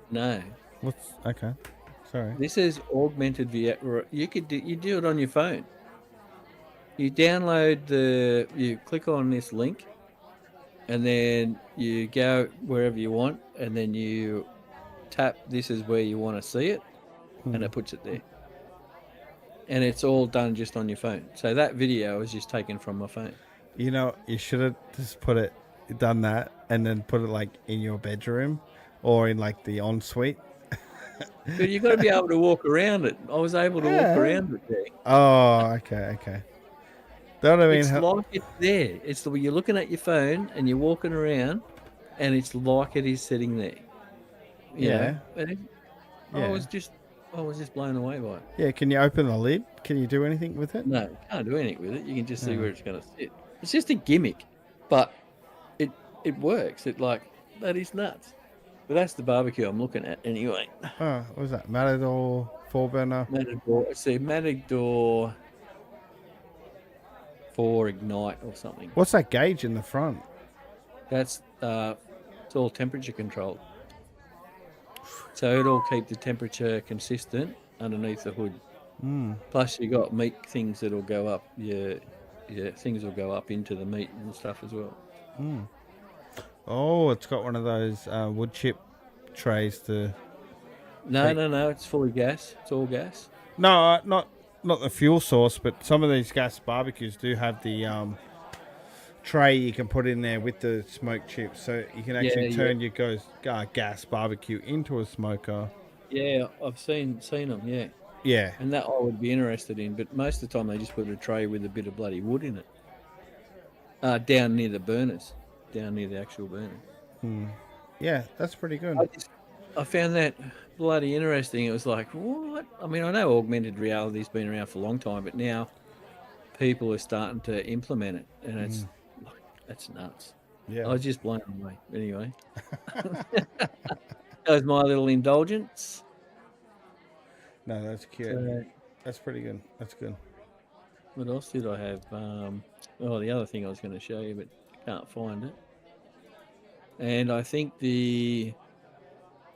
No, What's okay? Sorry. this is augmented VR. You do it on your phone. You you click on this link, and then you go wherever you want, and then you tap this is where you want to see it, and it puts it there. And it's all done just on your phone. So that video is just taken from my phone. You should have just done that, and then put it like in your bedroom or in like the ensuite. But you've got to be able to walk around it. I was able to walk around it there. Oh, okay. That I mean, It's like it's there. It's the way you're looking at your phone and you're walking around, and it's like it is sitting there. Yeah. I was just blown away by it. Yeah, can you open the lid? Can you do anything with it? No, you can't do anything with it. You can just see where it's going to sit. It's just a gimmick, but it works. That is nuts. But that's the barbecue I'm looking at anyway. Oh, what was that? Matador 4-burner? Matador. See, Matador 4 Ignite or something. What's that gauge in the front? That's it's all temperature controlled. So it'll keep the temperature consistent underneath the hood. Plus you got meat things that'll go up. Yeah, things will go up into the meat and stuff as well. Oh, it's got one of those wood chip trays to... No, it's fully gas. It's all gas. No, not the fuel source, but some of these gas barbecues do have the tray you can put in there with the smoked chips, so you can actually turn your gas barbecue into a smoker. Yeah, I've seen them. Yeah. Yeah. And that I would be interested in, but most of the time they just put a tray with a bit of bloody wood in it. Down near the burners, down near the actual burner. Yeah, that's pretty good. I found that bloody interesting. It was like, what? I mean, I know augmented reality's been around for a long time, but now people are starting to implement it, and that's nuts. Yeah. I was just blown away. Anyway, that was my little indulgence. No, that's cute. That's pretty good. That's good. What else did I have? The other thing I was going to show you, but can't find it. And I think the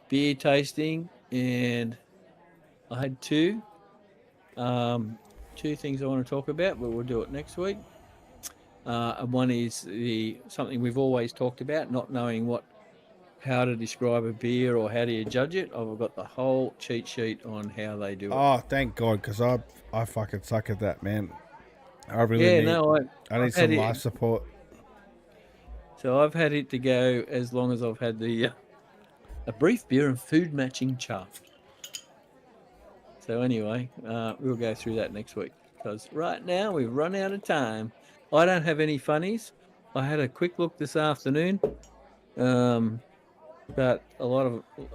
beer tasting, and I had two things I want to talk about, but we'll do it next week. And one is something we've always talked about, not knowing how to describe a beer or how do you judge it. I've got the whole cheat sheet on how they do it. Oh, thank God, because I fucking suck at that, man. I really I need some life support. So I've had it to go as long as I've had a brief beer and food matching chart. So anyway, we'll go through that next week, because right now we've run out of time. I don't have any funnies. I had a quick look this afternoon, but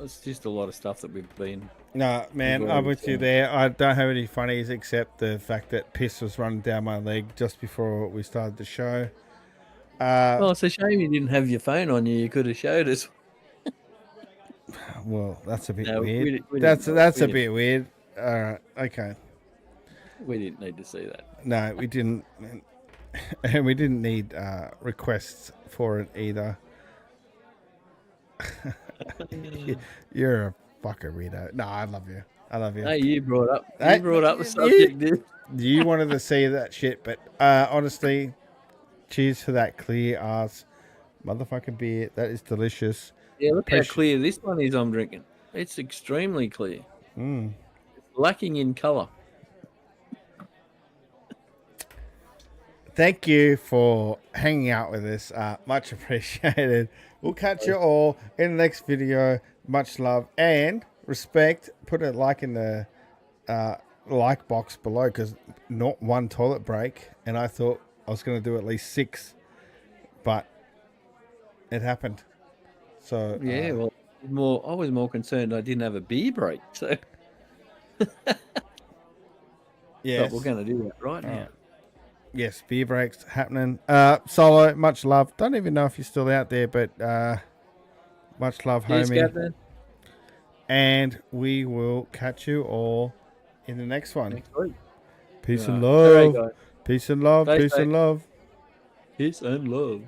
it's just a lot of stuff that we've been... No, man, I'm with you there. I don't have any funnies except the fact that piss was running down my leg just before we started the show. Well, it's a shame you didn't have your phone on you. You could have showed us. Well, that's a bit weird. We that's a bit weird. All right, okay. We didn't need to see that. No, we didn't. And we didn't need requests for it either. You're a fucking weirdo. No, I love you. I love you. Hey, you brought up the subject, dude. You wanted to see that shit, but honestly, cheers for that clear ass motherfucking beer. That is delicious. Yeah, look how clear this one is I'm drinking. It's extremely clear. It's lacking in colour. Thank you for hanging out with us. Much appreciated. We'll catch you all in the next video. Much love and respect. Put a like in the like box below, because not one toilet break, and I thought I was going to do at least 6, but it happened. So yeah, I was more concerned I didn't have a beer break. So yeah, but we're going to do that right now. Yes, beer breaks happening. Solo, much love. Don't even know if you're still out there, but much love, homie. And we will catch you all in the next one. Next week. Peace and All right, love. guys. Peace and love. Stay Peace safe. and love. Peace and love.